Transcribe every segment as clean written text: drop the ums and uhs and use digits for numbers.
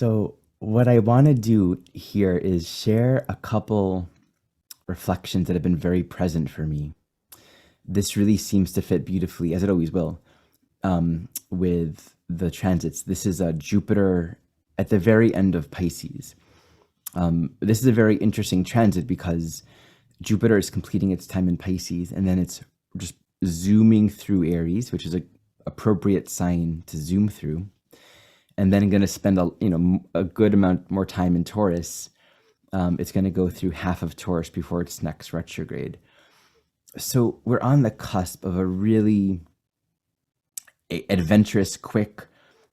So, what I want to do here is share a couple reflections that have been very present for me. This really seems to fit beautifully, as it always will, with the transits. This is a Jupiter at the very end of Pisces. This is a very interesting transit because Jupiter is completing its time in Pisces, and then it's just zooming through Aries, which is an appropriate sign to zoom through, and then going to spend a good amount more time in Taurus. It's going to go through half of Taurus before its next retrograde. So we're on the cusp of a really adventurous, quick,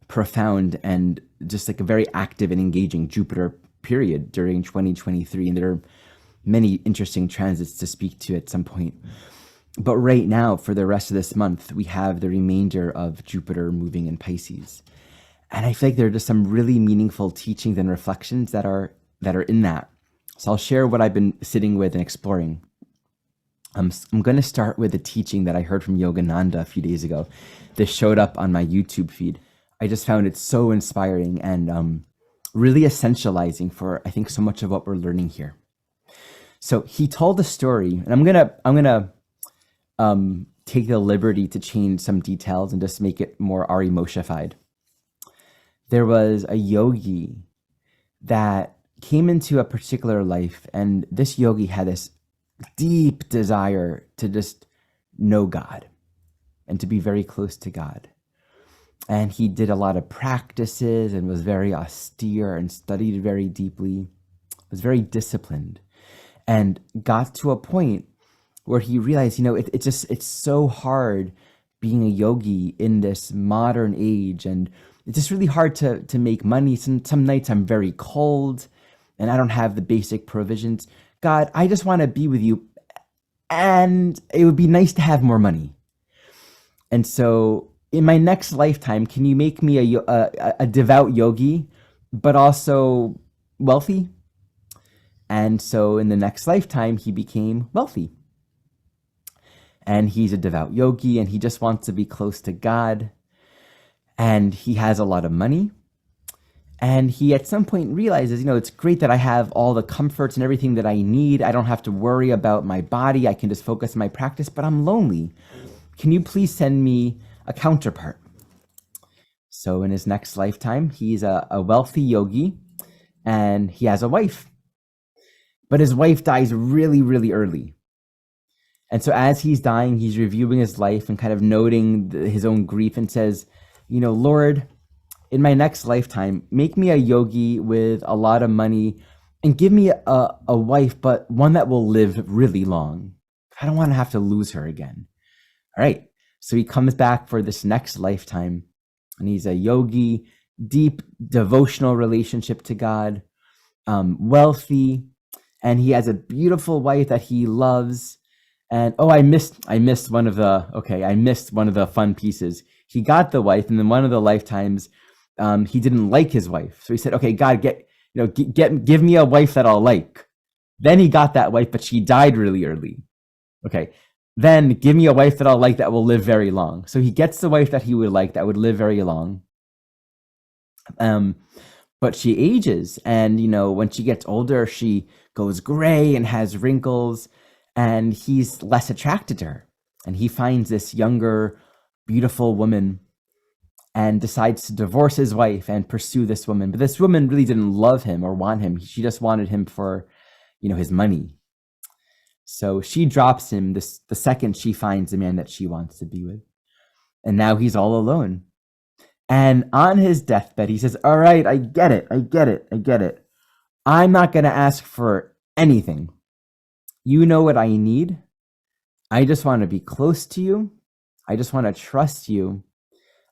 profound, and just like a very active and engaging Jupiter period during 2023. And there are many interesting transits to speak to at some point. But right now, for the rest of this month, we have the remainder of Jupiter moving in Pisces. And I feel like there are just some really meaningful teachings and reflections that are in that. So I'll share what I've been sitting with and exploring. I'm going to start with a teaching that I heard from Yogananda a few days ago. This showed up on my YouTube feed. I just found it so inspiring and really essentializing for, I think, so much of what we're learning here. So he told a story, and I'm gonna take the liberty to change some details and just make it more Ari Moshe-fied. There was a yogi that came into a particular life, and this yogi had this deep desire to just know God and to be very close to God. And he did a lot of practices and was very austere and studied very deeply, was very disciplined, and got to a point where he realized, it's so hard being a yogi in this modern age, and it's just really hard to make money. Some nights I'm very cold and I don't have the basic provisions. God, I just want to be with you, and it would be nice to have more money. And so in my next lifetime, can you make me a devout yogi, but also wealthy? And so in the next lifetime, he became wealthy. And he's a devout yogi, and he just wants to be close to God. And he has a lot of money. And he at some point realizes, it's great that I have all the comforts and everything that I need. I don't have to worry about my body. I can just focus on my practice, but I'm lonely. Can you please send me a counterpart? So in his next lifetime, he's a wealthy yogi, and he has a wife. But his wife dies really, really early. And so as he's dying, he's reviewing his life and kind of noting his own grief and says, Lord, in my next lifetime, make me a yogi with a lot of money and give me a wife, but one that will live really long. I don't want to have to lose her again. All right. So he comes back for this next lifetime, and he's a yogi, deep devotional relationship to God, wealthy, and he has a beautiful wife that he loves. And I missed one of the fun pieces. He got the wife, and then one of the lifetimes, he didn't like his wife. So he said, okay, God, give me a wife that I'll like. Then he got that wife, but she died really early. Okay. Then give me a wife that I'll like that will live very long. So he gets the wife that he would like that would live very long. But she ages, and when she gets older, she goes gray and has wrinkles, and he's less attracted to her. And he finds this younger, beautiful woman and decides to divorce his wife and pursue this woman. But this woman really didn't love him or want him. She just wanted him for, his money. So she drops him the second she finds the man that she wants to be with. And now he's all alone. And on his deathbed, he says, all right, I get it. I'm not going to ask for anything. You know what I need. I just want to be close to you. I just want to trust you.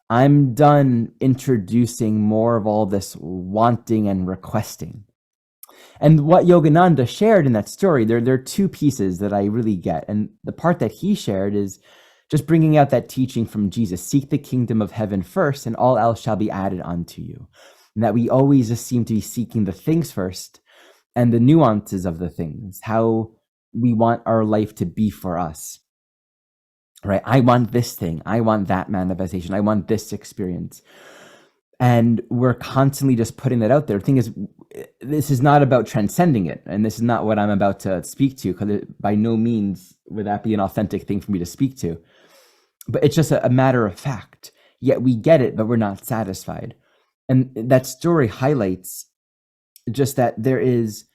I'm done introducing more of all this wanting and requesting. And what Yogananda shared in that story, there are two pieces that I really get. And the part that he shared is just bringing out that teaching from Jesus: seek the kingdom of heaven first, and all else shall be added unto you. And that we always just seem to be seeking the things first and the nuances of the things, how we want our life to be for us. Right? I want this thing. I want that manifestation. I want this experience. And we're constantly just putting that out there. The thing is, this is not about transcending it. And this is not what I'm about to speak to, because by no means would that be an authentic thing for me to speak to. But it's just a matter of fact. Yet we get it, but we're not satisfied. And that story highlights just that there is,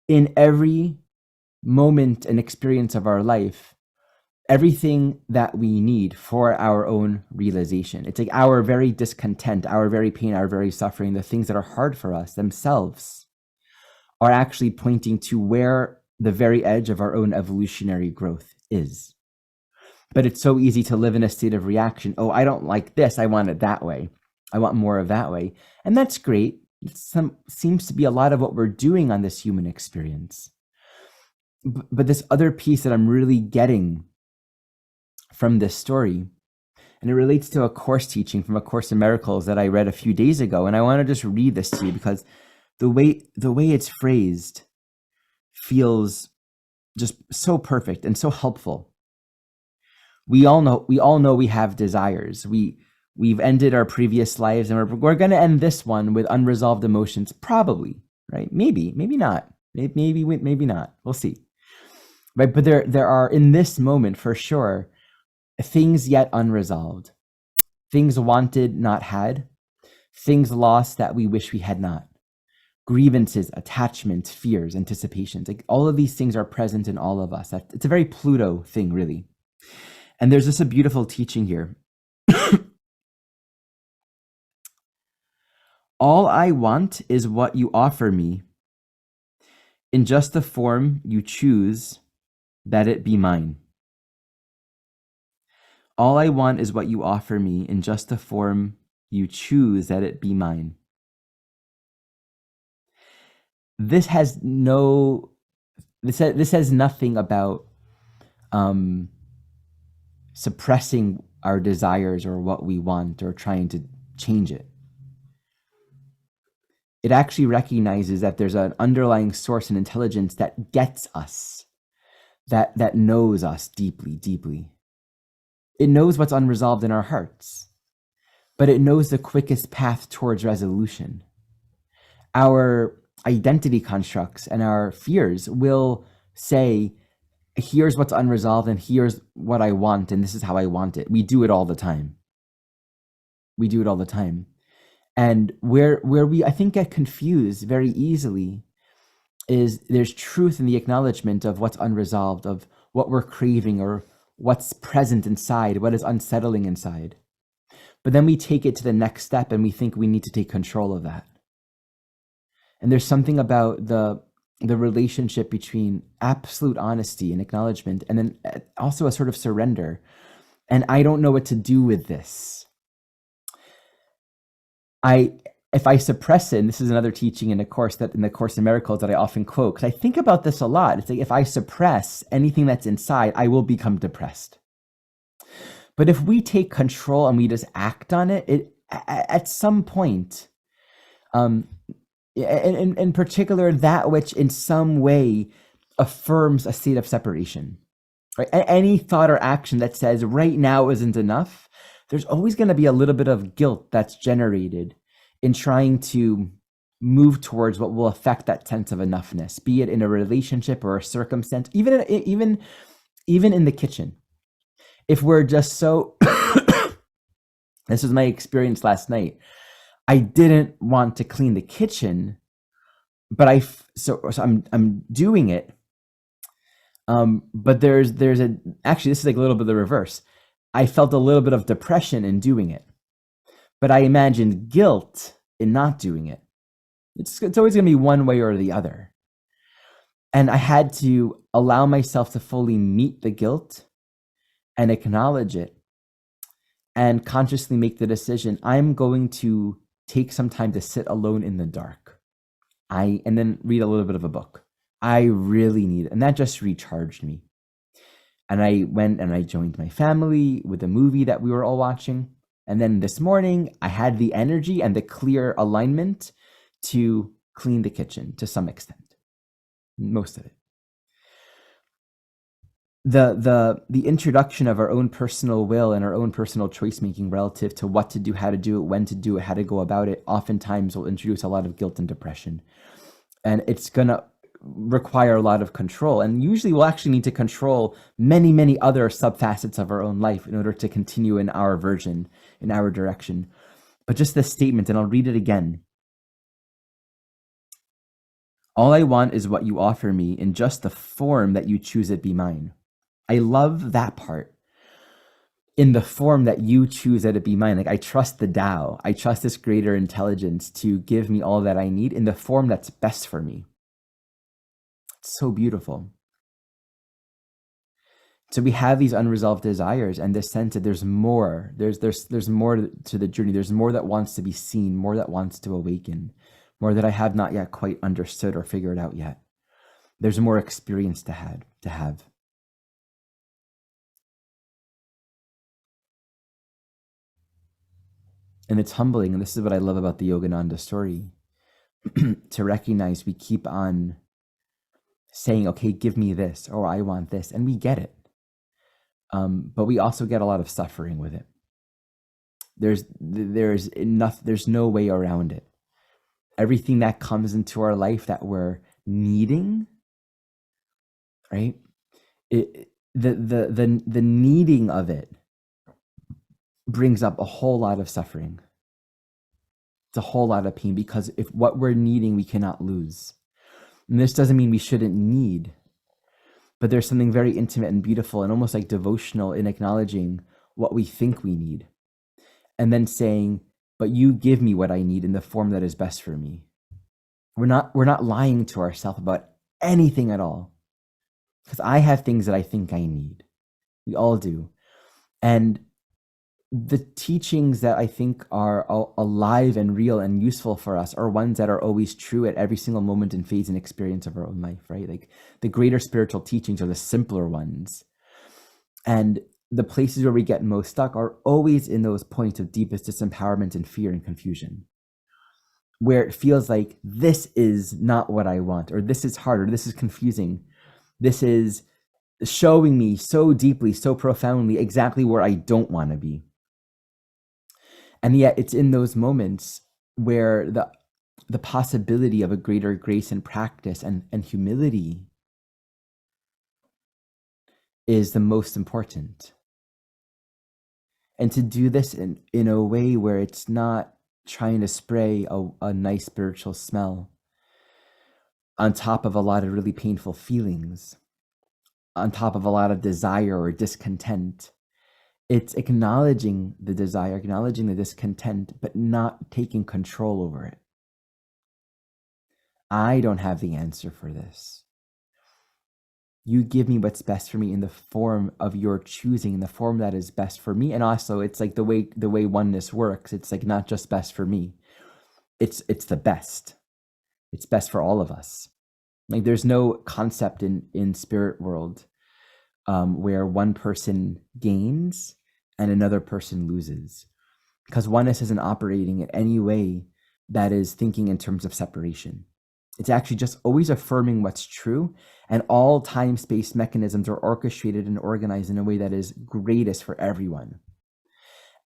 in every moment and experience of our life, everything that we need for our own realization. It's like our very discontent, our very pain, our very suffering, the things that are hard for us themselves are actually pointing to where the very edge of our own evolutionary growth is. But it's so easy to live in a state of reaction. Oh, I don't like this. I want it that way. I want more of that way. And that's great. It seems to be a lot of what we're doing on this human experience. But this other piece that I'm really getting from this story, and it relates to a course teaching from A Course in Miracles that I read a few days ago, and I want to just read this to you because the way it's phrased feels just so perfect and so helpful. We all know we have desires. We've ended our previous lives, and we're going to end this one with unresolved emotions, probably, right? Maybe not. Maybe not. We'll see. Right? But there are, in this moment for sure, things yet unresolved, things wanted, not had, things lost that we wish we had not, grievances, attachments, fears, anticipations. Like all of these things are present in all of us. It's a very Pluto thing, really. And there's just a beautiful teaching here. All I want is what you offer me, in just the form you choose, that it be mine. All I want is what you offer me, in just the form you choose, that it be mine. This has nothing about suppressing our desires or what we want or trying to change it. It actually recognizes that there's an underlying source and intelligence that gets us, that knows us deeply, deeply. It knows what's unresolved in our hearts, but it knows the quickest path towards resolution. Our identity constructs and our fears will say, here's what's unresolved and here's what I want, and this is how I want it. We do it all the time. And where we, I think, get confused very easily is there's truth in the acknowledgement of what's unresolved, of what we're craving or what's present inside, what is unsettling inside. But then we take it to the next step and we think we need to take control of that. And there's something about the relationship between absolute honesty and acknowledgement, and then also a sort of surrender. And I don't know what to do with this. If I suppress it, and this is another teaching in the Course in Miracles that I often quote, because I think about this a lot. It's like, if I suppress anything that's inside, I will become depressed. But if we take control and we just act on it, at some point, in particular, that which in some way affirms a state of separation, right? Any thought or action that says right now isn't enough, there's always going to be a little bit of guilt that's generated in trying to move towards what will affect that sense of enoughness, be it in a relationship or a circumstance, even in the kitchen. If we're just so, this was my experience last night. I didn't want to clean the kitchen, but I'm doing it. But there's actually, this is like a little bit of the reverse. I felt a little bit of depression in doing it, but I imagined guilt in not doing it. It's always going to be one way or the other. And I had to allow myself to fully meet the guilt and acknowledge it and consciously make the decision. I'm going to take some time to sit alone in the dark. And then read a little bit of a book. I really need it. And that just recharged me. And I went and I joined my family with a movie that we were all watching. And then this morning, I had the energy and the clear alignment to clean the kitchen to some extent, most of it. the introduction of our own personal will and our own personal choice making relative to what to do, how to do it, when to do it, how to go about it, oftentimes will introduce a lot of guilt and depression. And it's gonna require a lot of control. And usually we'll actually need to control many, many other subfacets of our own life in order to continue in our version, in our direction. But just this statement, and I'll read it again. All I want is what you offer me in just the form that you choose it be mine. I love that part. In the form that you choose that it be mine. Like, I trust the Tao. I trust this greater intelligence to give me all that I need in the form that's best for me. It's so beautiful. So we have these unresolved desires and this sense that there's more. There's more to the journey. There's more that wants to be seen, more that wants to awaken, more that I have not yet quite understood or figured out yet. There's more experience to have. And it's humbling, and this is what I love about the Yogananda story, to recognize we keep on saying, okay, give me this, or I want this, and we get it. But we also get a lot of suffering with it. There's no way around it. Everything that comes into our life that we're needing, right? The needing of it brings up a whole lot of suffering. It's a whole lot of pain, because if what we're needing, we cannot lose. And this doesn't mean we shouldn't need, but there's something very intimate and beautiful and almost like devotional in acknowledging what we think we need. And then saying, but you give me what I need in the form that is best for me. We're not lying to ourselves about anything at all. Because I have things that I think I need. We all do. And the teachings that I think are alive and real and useful for us are ones that are always true at every single moment and phase and experience of our own life, right? Like, the greater spiritual teachings are the simpler ones. And the places where we get most stuck are always in those points of deepest disempowerment and fear and confusion, where it feels like this is not what I want, or this is hard, or this is confusing. This is showing me so deeply, so profoundly exactly where I don't want to be. And yet it's in those moments where the possibility of a greater grace and practice and humility is the most important. And to do this in a way where it's not trying to spray a nice spiritual smell on top of a lot of really painful feelings, on top of a lot of desire or discontent. It's acknowledging the desire, acknowledging the discontent, but not taking control over it. I don't have the answer for this. You give me what's best for me in the form of your choosing, in the form that is best for me. And also, it's like the way oneness works. It's like not just best for me. It's the best. It's best for all of us. Like, there's no concept in spirit world where one person gains and another person loses, because oneness isn't operating in any way that is thinking in terms of separation. It's actually just always affirming what's true, and all time-space mechanisms are orchestrated and organized in a way that is greatest for everyone.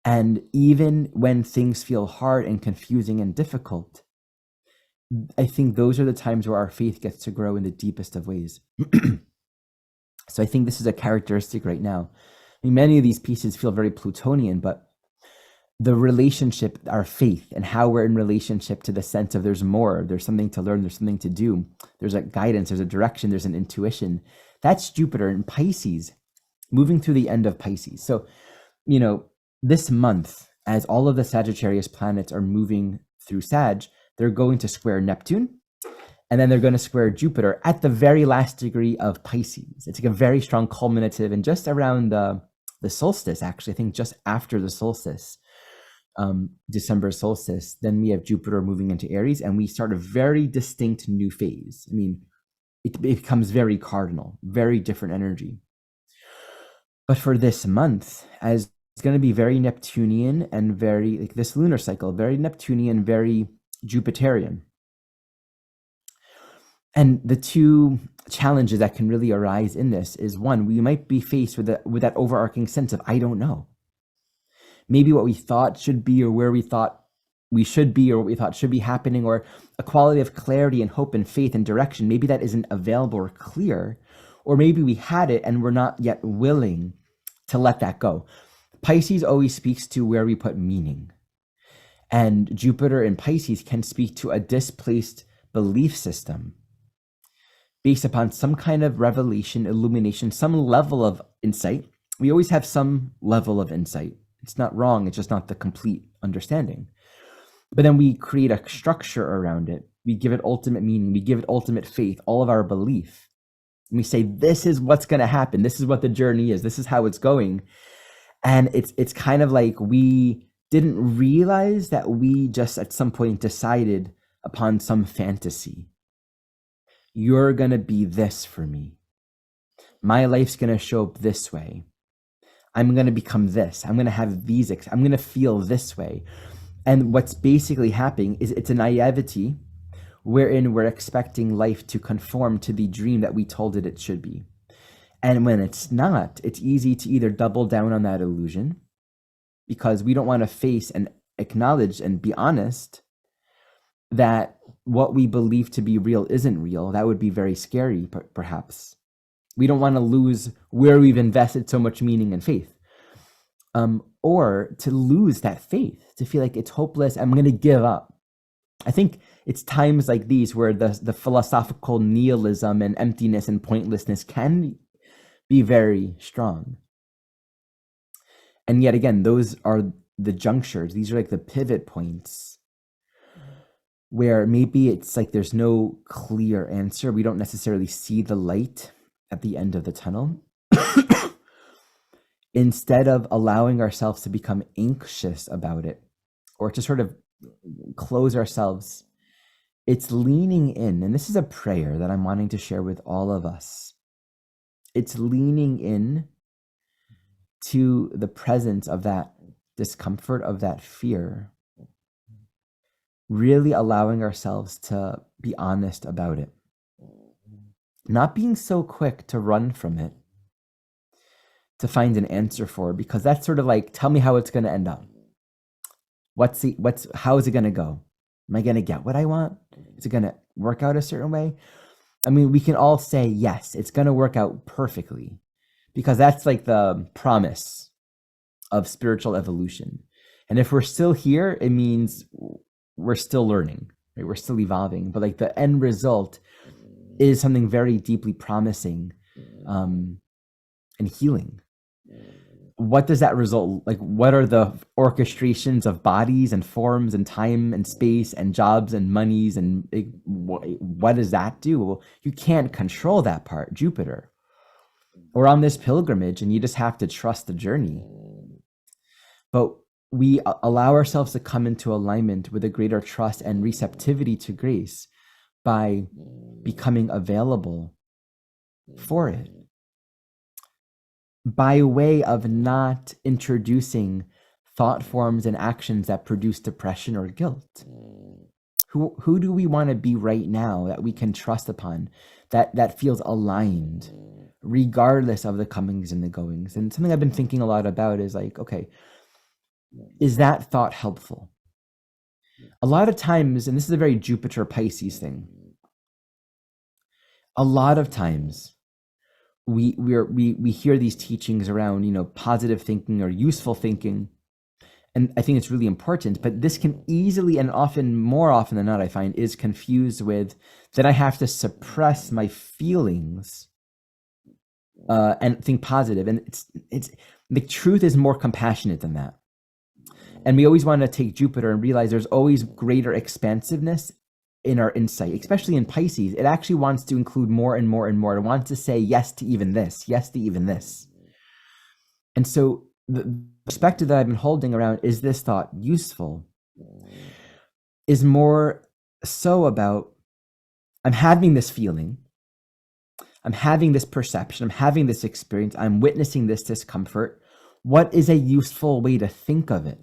And even when things feel hard and confusing and difficult, I think those are the times where our faith gets to grow in the deepest of ways. So I think this is a characteristic right now. I mean, many of these pieces feel very Plutonian, but the relationship, our faith, and how we're in relationship to the sense of there's more, there's something to learn, there's something to do, there's a guidance, there's a direction, there's an intuition. That's Jupiter in Pisces, moving through the end of Pisces. So, this month, as all of the Sagittarius planets are moving through Sag, they're going to square Neptune, and then they're going to square Jupiter at the very last degree of Pisces. It's like a very strong culminative, and just around the solstice, actually, I think just after the solstice, December solstice, then we have Jupiter moving into Aries, and we start a very distinct new phase. I mean, it becomes very cardinal, very different energy. But for this month, as it's going to be very Neptunian and very, like this lunar cycle, very Neptunian, very Jupiterian. And the two challenges that can really arise in this is, one, we might be faced with that overarching sense of, I don't know. Maybe what we thought should be, or where we thought we should be, or what we thought should be happening, or a quality of clarity and hope and faith and direction, maybe that isn't available or clear, or maybe we had it and we're not yet willing to let that go. Pisces always speaks to where we put meaning. And Jupiter in Pisces can speak to a displaced belief system based upon some kind of revelation, illumination, some level of insight. We always have some level of insight. It's not wrong, it's just not the complete understanding. But then we create a structure around it. We give it ultimate meaning. We give it ultimate faith, all of our belief. And we say, this is what's going to happen. This is what the journey is. This is how it's going. And it's kind of like we didn't realize that we just at some point decided upon some fantasy. You're going to be this for me. My life's going to show up this way. I'm going to become this. I'm going to have these. I'm going to feel this way. And what's basically happening is it's a naivety wherein we're expecting life to conform to the dream that we told it should be. And when it's not, it's easy to either double down on that illusion because we don't want to face and acknowledge and be honest that what we believe to be real isn't real. That would be very scary, perhaps. We don't want to lose where we've invested so much meaning and faith. Or to lose that faith, to feel like it's hopeless, I'm going to give up. I think it's times like these where the philosophical nihilism and emptiness and pointlessness can be very strong. And yet again, those are the junctures. These are like the pivot points where maybe it's like there's no clear answer. We don't necessarily see the light at the end of the tunnel. Instead of allowing ourselves to become anxious about it or to sort of close ourselves, it's leaning in. And this is a prayer that I'm wanting to share with all of us. It's leaning in to the presence of that discomfort, of that fear, really allowing ourselves to be honest about it, not being so quick to run from it, to find an answer for, because that's sort of like, tell me how it's going to end up. How is it going to go? Am I going to get what I want? Is it going to work out a certain way? I mean, we can all say, yes, it's going to work out perfectly, because that's like the promise of spiritual evolution. And if we're still here, it means we're still learning, right? We're still evolving, but like the end result is something very deeply promising and healing. What does that result like? What are the orchestrations of bodies and forms and time and space and jobs and monies and what does that do? Well, you can't control that part, Jupiter. We're on this pilgrimage and you just have to trust the journey. But we allow ourselves to come into alignment with a greater trust and receptivity to grace by becoming available for it, by way of not introducing thought forms and actions that produce depression or guilt. Who do we want to be right now that we can trust upon, that feels aligned, regardless of the comings and the goings? And something I've been thinking a lot about is like, okay, is that thought helpful? A lot of times, and this is a very Jupiter Pisces thing, a lot of times we hear these teachings around, positive thinking or useful thinking. And I think it's really important, but this can easily and more often than not, I find, is confused with that I have to suppress my feelings and think positive. And it's the truth is more compassionate than that. And we always want to take Jupiter and realize there's always greater expansiveness in our insight, especially in Pisces. It actually wants to include more and more and more. It wants to say yes to even this, yes to even this. And so the perspective that I've been holding around, is this thought useful, is more so about, I'm having this feeling, I'm having this perception, I'm having this experience, I'm witnessing this discomfort. What is a useful way to think of it?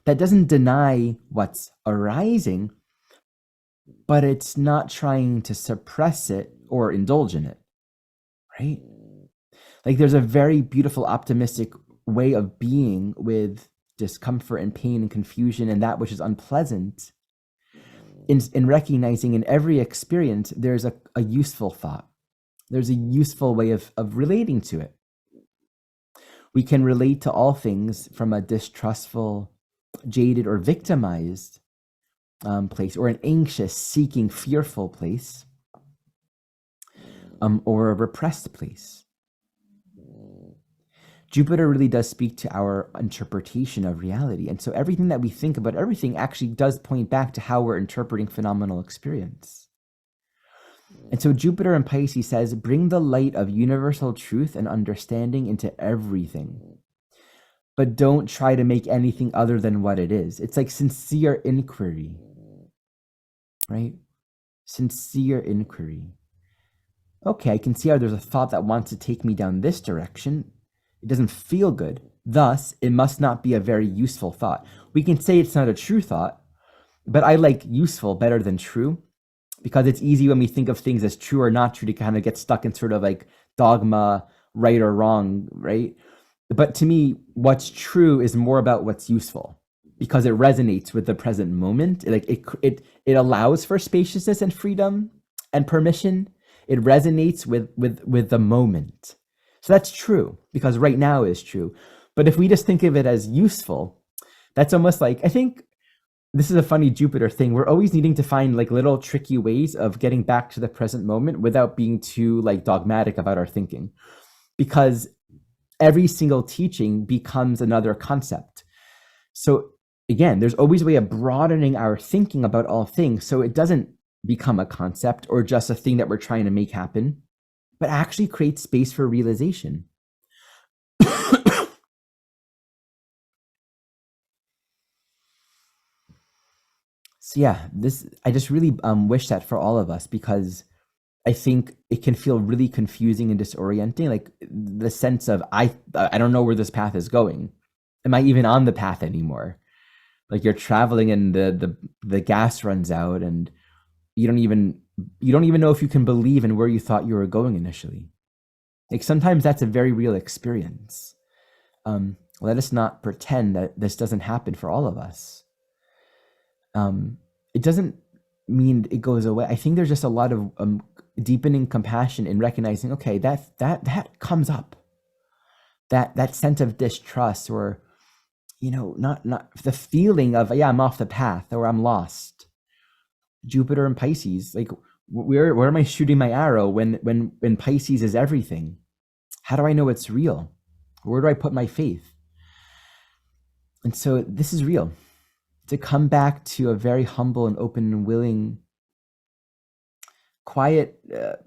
That doesn't deny what's arising, but it's not trying to suppress it or indulge in it, right? Like there's a very beautiful, optimistic way of being with discomfort and pain and confusion and that which is unpleasant, in recognizing in every experience there's a useful thought. There's a useful way of relating to it. We can relate to all things from a distrustful, jaded, or victimized place, or an anxious, seeking, fearful place, or a repressed place. Jupiter really does speak to our interpretation of reality. And so everything that we think about everything actually does point back to how we're interpreting phenomenal experience. And so Jupiter in Pisces says, bring the light of universal truth and understanding into everything, but don't try to make anything other than what it is. It's like sincere inquiry, right? Sincere inquiry. Okay, I can see how there's a thought that wants to take me down this direction. It doesn't feel good. Thus, it must not be a very useful thought. We can say it's not a true thought, but I like useful better than true, because it's easy when we think of things as true or not true to kind of get stuck in sort of like dogma, right or wrong, right? But to me, what's true is more about what's useful, because it resonates with the present moment. It allows for spaciousness and freedom and permission. It resonates with the moment. So that's true, because right now is true. But if we just think of it as useful, that's almost like, I think this is a funny Jupiter thing. We're always needing to find like little tricky ways of getting back to the present moment without being too like dogmatic about our thinking, because every single teaching becomes another concept. So again, there's always a way of broadening our thinking about all things, so it doesn't become a concept or just a thing that we're trying to make happen, but actually create space for realization. So yeah, I just really wish that for all of us, because I think it can feel really confusing and disorienting, like the sense of I don't know where this path is going. Am I even on the path anymore? Like you're traveling and the gas runs out, and you don't even know if you can believe in where you thought you were going initially. Like sometimes that's a very real experience. Let us not pretend that this doesn't happen for all of us. It doesn't mean it goes away. I think there's just a lot of deepening compassion in recognizing, okay, that comes up. That sense of distrust, or not the feeling of, yeah, I'm off the path or I'm lost. Jupiter and Pisces, like where am I shooting my arrow when Pisces is everything? How do I know it's real? Where do I put my faith? And so this is real. To come back to a very humble and open and willing, quiet,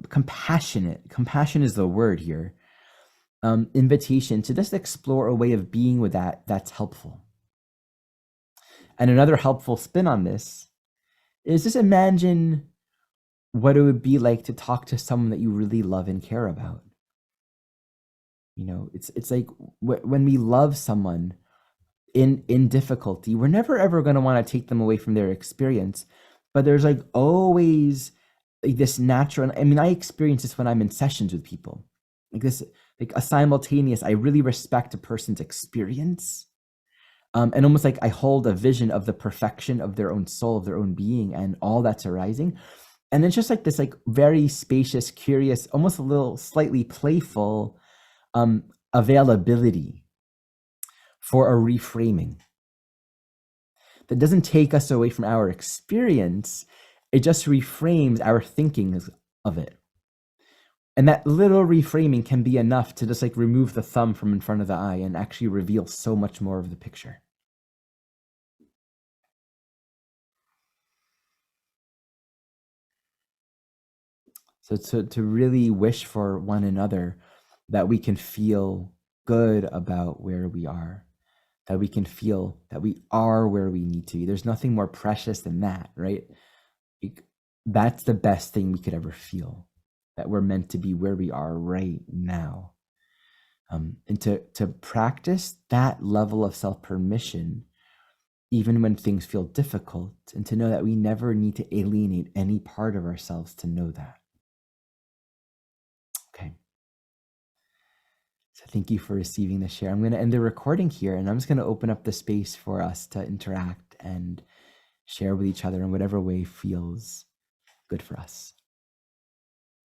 compassion is the word here, invitation to just explore a way of being with that's helpful. And another helpful spin on this is just imagine what it would be like to talk to someone that you really love and care about. It's like when we love someone in difficulty, we're never ever going to want to take them away from their experience, but there's like always like this natural, I mean, I experience this when I'm in sessions with people, like this, like a simultaneous, I really respect a person's experience, and almost like I hold a vision of the perfection of their own soul, of their own being, and all that's arising. And it's just like this, like very spacious, curious, almost a little slightly playful availability for a reframing that doesn't take us away from our experience. It just reframes our thinking of it. And that little reframing can be enough to just like remove the thumb from in front of the eye and actually reveal so much more of the picture. So to really wish for one another that we can feel good about where we are, that we can feel that we are where we need to be. There's nothing more precious than that, right? That's the best thing we could ever feel, that we're meant to be where we are right now. And to practice that level of self-permission even when things feel difficult, and to know that we never need to alienate any part of ourselves to know that. Okay. So thank you for receiving the share. I'm going to end the recording here, and I'm just going to open up the space for us to interact and share with each other in whatever way feels good for us.